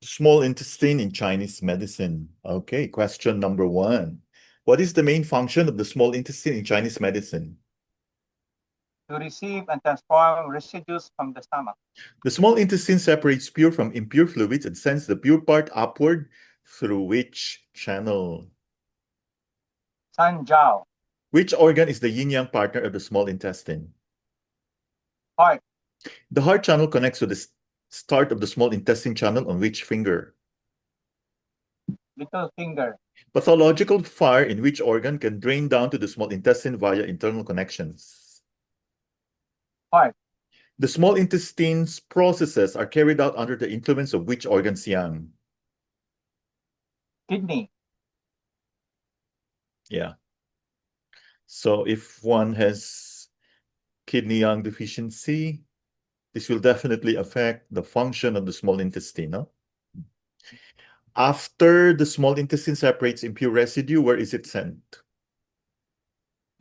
Small intestine in Chinese medicine. Okay, question number 1. What is the main function of the small intestine in Chinese medicine? To receive and transform residues from the stomach. The small intestine separates pure from impure fluids and sends the pure part upward through which channel? Sanjiao. Which organ is the yin-yang partner of the small intestine? Heart. The heart channel connects to the start of the small intestine channel on which finger? Little finger. Pathological fire in which organ can drain down to the small intestine via internal connections? Heart. The small intestine's processes are carried out under the influence of which organ's yang? Kidney. Yeah. So if one has kidney yang deficiency, this will definitely affect the function of the small intestine. No? After the small intestine separates impure residue, where is it sent?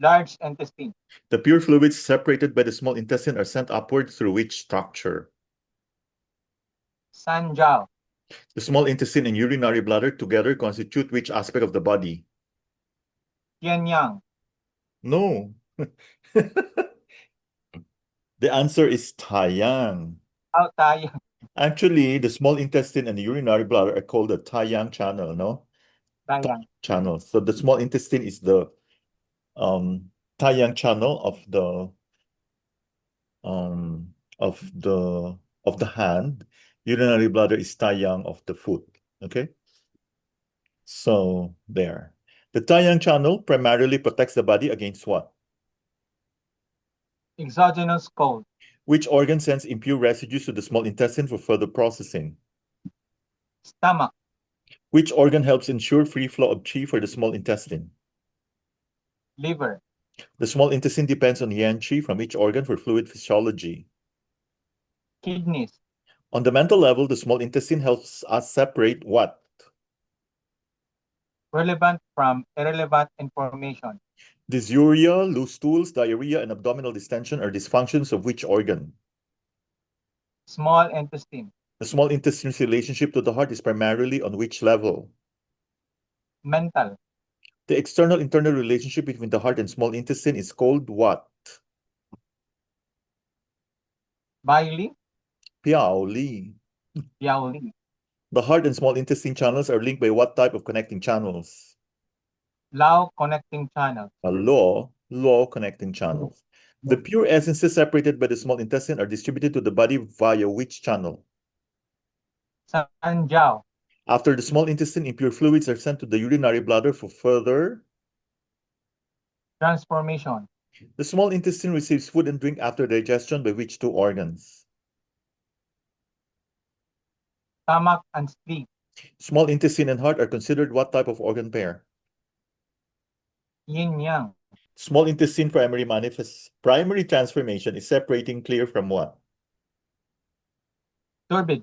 Large intestine. The pure fluids separated by the small intestine are sent upward through which structure? Sanjiao. The small intestine and urinary bladder together constitute which aspect of the body? Yang. No. The answer is Taiyang. How tayo? Actually, the small intestine and the urinary bladder are called the Taiyang channel, no? Taiyang. Channel. So the small intestine is the Taiyang channel um of the of the hand. Urinary bladder is Taiyang of the foot. Okay? So there. The Taiyang channel primarily protects the body against what? Exogenous cold. Which organ sends impure residues to the small intestine for further processing? Stomach. Which organ helps ensure free flow of qi for the small intestine? Liver. The small intestine depends on yang qi from each organ for fluid physiology. Kidneys. On the mental level, the small intestine helps us separate what? Relevant from irrelevant information. Dysuria, loose stools, diarrhea, and abdominal distension are dysfunctions of which organ? Small intestine. The small intestine's relationship to the heart is primarily on which level? Mental. The external-internal relationship between the heart and small intestine is called what? Bile. Piaoli. Yaoli. The heart and small intestine channels are linked by what type of connecting channels? Lao connecting channel. A law connecting channels. The pure essences separated by the small intestine are distributed to the body via which channel? Sanjiao. After the small intestine, impure fluids are sent to the urinary bladder for further. Transformation. The small intestine receives food and drink after digestion by which two organs? Stomach and spleen. Small intestine and heart are considered what type of organ pair? Yin yang. Small intestine primary transformation is separating clear from what? Turbid.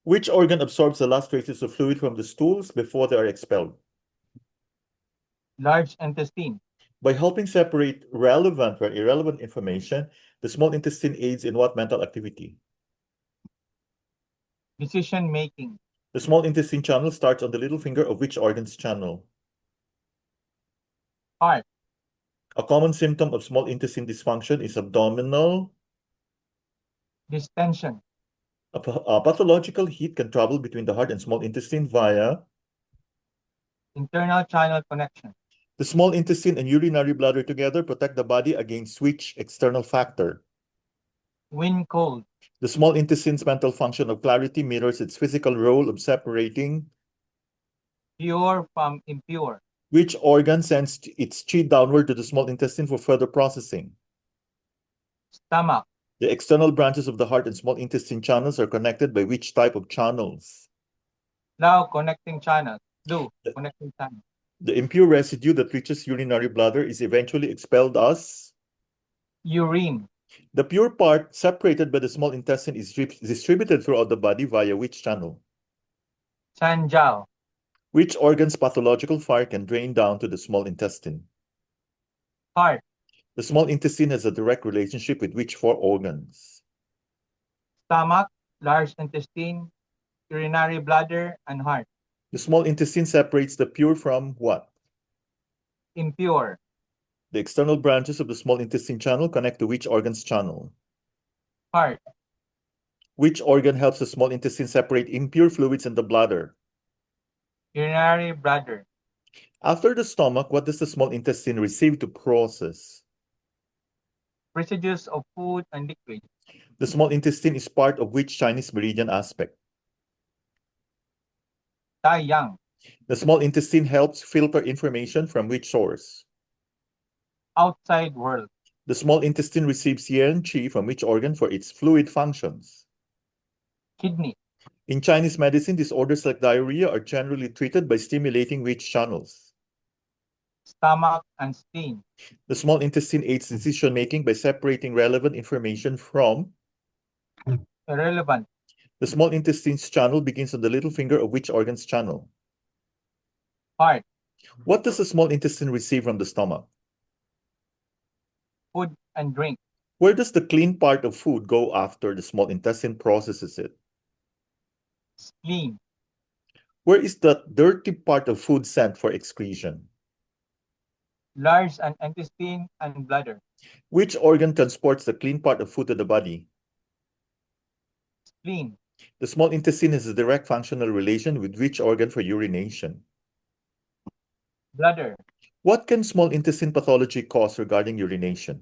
Which organ absorbs the last traces of fluid from the stools before they are expelled? Large intestine. By helping separate relevant from irrelevant information, the small intestine aids in what mental activity? Decision making. The small intestine channel starts on the little finger of which organ's channel? Heart. A common symptom of small intestine dysfunction is abdominal. Distension. A pathological heat can travel between the heart and small intestine via. Internal channel connection. The small intestine and urinary bladder together protect the body against which external factor? Wind cold. The small intestine's mental function of clarity mirrors its physical role of separating. Pure from impure. Which organ sends its qi downward to the small intestine for further processing? Stomach. The external branches of the heart and small intestine channels are connected by which type of channels? Lao connecting channel. Lu connecting channel. The impure residue that reaches urinary bladder is eventually expelled as? Urine. The pure part separated by the small intestine is distributed throughout the body via which channel? Sanjiao. Which organ's pathological fire can drain down to the small intestine? Heart. The small intestine has a direct relationship with which four organs? Stomach. Large intestine. urinary bladder, and heart. The small intestine separates the pure from what? Impure. The external branches of the small intestine channel connect to which organ's channel? Heart. Which organ helps the small intestine separate impure fluids in the bladder? Urinary bladder. After the stomach, what does the small intestine receive to process? Residues of food and liquid. The small intestine is part of which Chinese meridian aspect? Yang. The small intestine helps filter information from which source? Outside world. The small intestine receives yang qi from which organ for its fluid functions? Kidney. In Chinese medicine, disorders like diarrhea are generally treated by stimulating which channels? Stomach and spleen. The small intestine aids decision-making by separating relevant information from? Irrelevant. The small intestine's channel begins on the little finger of which organ's channel? Heart. What does the small intestine receive from the stomach? Food and drink. Where does the clean part of food go after the small intestine processes it? Spleen. Where is the dirty part of food sent for excretion? Large intestine and bladder. Which organ transports the clean part of food to the body? Spleen. The small intestine has a direct functional relation with which organ for urination? Bladder. What can small intestine pathology cause regarding urination?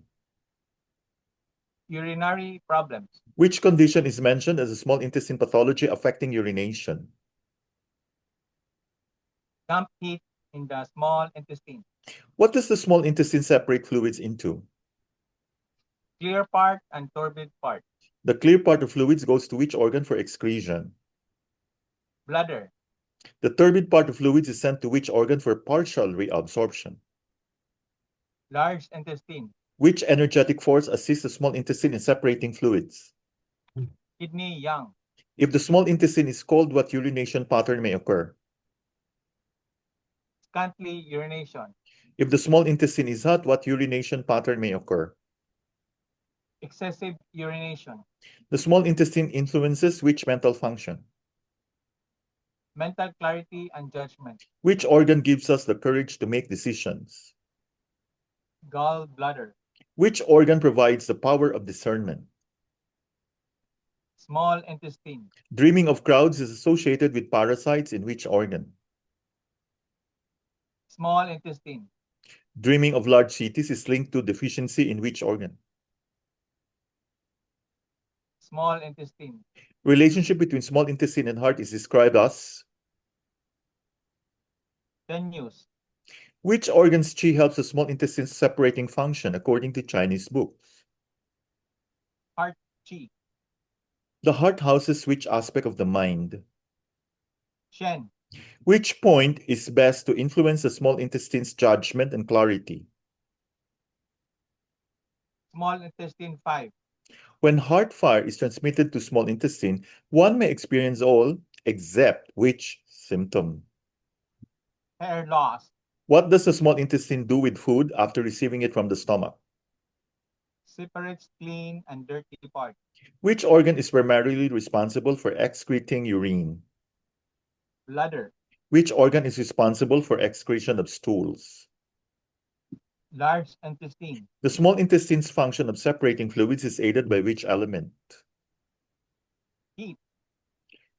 Urinary problems. Which condition is mentioned as a small intestine pathology affecting urination? Damp heat in the small intestine. What does the small intestine separate fluids into? Clear part and turbid part. The clear part of fluids goes to which organ for excretion? Bladder. The turbid part of fluids is sent to which organ for partial reabsorption? Large intestine. Which energetic force assists the small intestine in separating fluids? Kidney yang. If the small intestine is cold, what urination pattern may occur? Scanty urination. If the small intestine is hot, what urination pattern may occur? Excessive urination. The small intestine influences which mental function? Mental clarity and judgment. Which organ gives us the courage to make decisions? Gallbladder. Which organ provides the power of discernment? Small intestine. Dreaming of crowds is associated with parasites in which organ? Small intestine. Dreaming of large cities is linked to deficiency in which organ? Small intestine. Relationship between small intestine and heart is described as? Tenuous. Which organ's qi helps the small intestine's separating function according to Chinese books? Heart chi. The heart houses which aspect of the mind? Shen. Which point is best to influence the small intestine's judgment and clarity? Small intestine 5. When heart fire is transmitted to small intestine, one may experience all except which symptom? Hair loss. What does the small intestine do with food after receiving it from the stomach? Separates clean and dirty part. Which organ is primarily responsible for excreting urine? Bladder. Which organ is responsible for excretion of stools? Large intestine. The small intestine's function of separating fluids is aided by which element? Heat.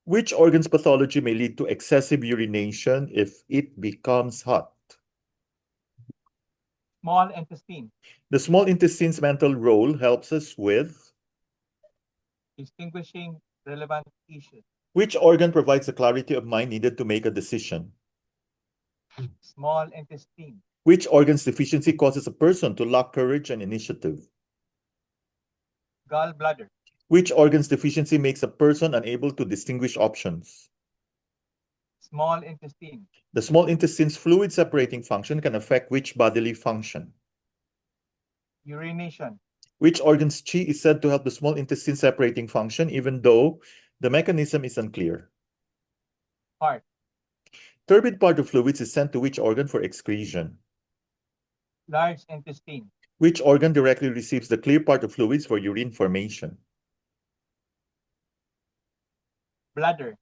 Which organ's pathology may lead to excessive urination if it becomes hot? Small intestine. The small intestine's mental role helps us with? Distinguishing relevant issues. Which organ provides the clarity of mind needed to make a decision? Small intestine. Which organ's deficiency causes a person to lack courage and initiative? Gallbladder. Which organ's deficiency makes a person unable to distinguish options? Small intestine. The small intestine's fluid separating function can affect which bodily function? Urination. Which organ's qi is said to help the small intestine separating function even though the mechanism is unclear? Heart. Turbid part of fluids is sent to which organ for excretion? Large intestine. Which organ directly receives the clear part of fluids for urine formation? Bladder.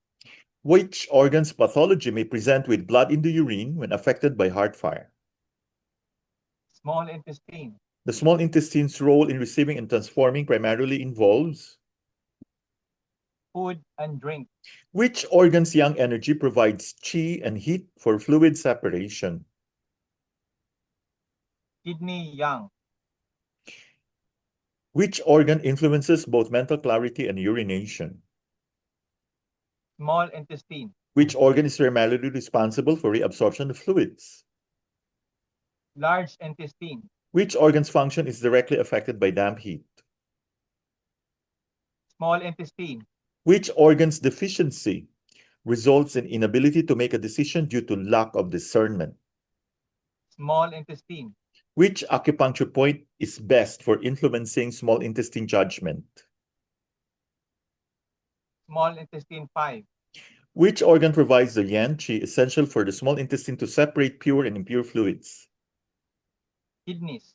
Which organ's pathology may present with blood in the urine when affected by heart fire? Small intestine. The small intestine's role in receiving and transforming primarily involves Food and drink. which organ's yang energy provides qi and heat for fluid separation? Kidney yang. Which organ influences both mental clarity and urination? Small intestine. Which organ is primarily responsible for reabsorption of fluids? Large intestine. Which organ's function is directly affected by damp heat? Small intestine. Which organ's deficiency results in inability to make a decision due to lack of discernment? Small intestine. Which acupuncture point is best for influencing small intestine judgment? Small intestine 5. Which organ provides the yang qi essential for the small intestine to separate pure and impure fluids? Kidneys.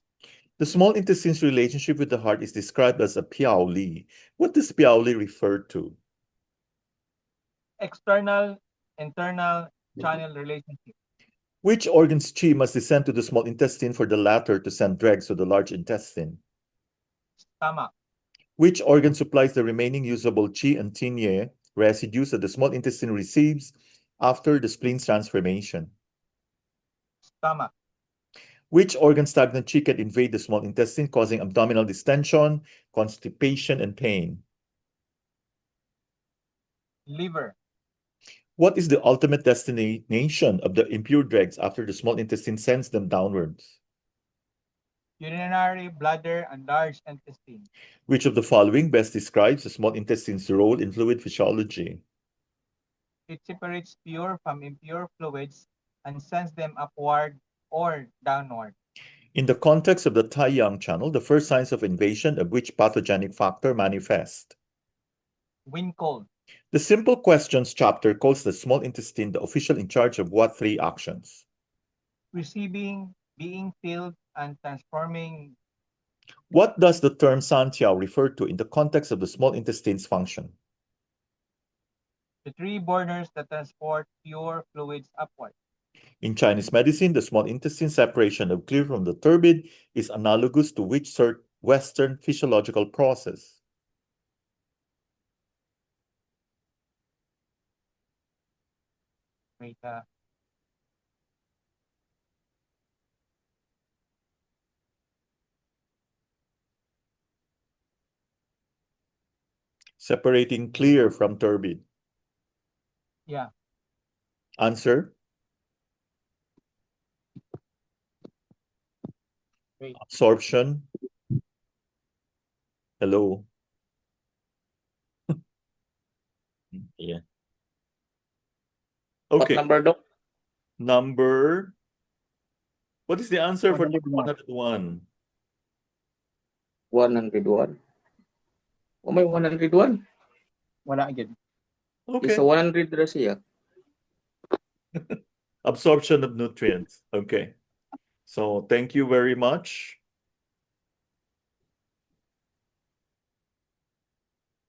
The small intestine's relationship with the heart is described as a piao li. What does piao li refer to? External, internal channel relationship. Which organ's qi must descend to the small intestine for the latter to send dregs to the large intestine? Stomach. Which organ supplies the remaining usable qi and tinye residues that the small intestine receives after the spleen's transformation? Stomach. Which organ stagnant qi can invade the small intestine, causing abdominal distension, constipation, and pain? Liver. What is the ultimate destination of the impure dregs after the small intestine sends them downwards? Urinary bladder and large intestine. Which of the following best describes the small intestine's role in fluid physiology? It separates pure from impure fluids and sends them upward or downward. In the context of the Tai-Yang channel, the first signs of invasion of which pathogenic factor manifest? Wind cold. The Simple Questions chapter calls the small intestine the official in charge of what three actions? Receiving, being filled, and transforming. What does the term Santiao refer to in the context of the small intestine's function? The three burners that transport pure fluids upward. In Chinese medicine, the small intestine separation of clear from the turbid is analogous to which Western physiological process? Wait, Separating clear from turbid. yeah. Answer? Wait. Absorption. Hello. Yeah. What Okay. number, Doc? Number. What is the answer for number 101. 101? 101. Oh, may 101. Wala again. Okay. Isa 100 ra siya. Absorption of nutrients. Okay. So thank you very much.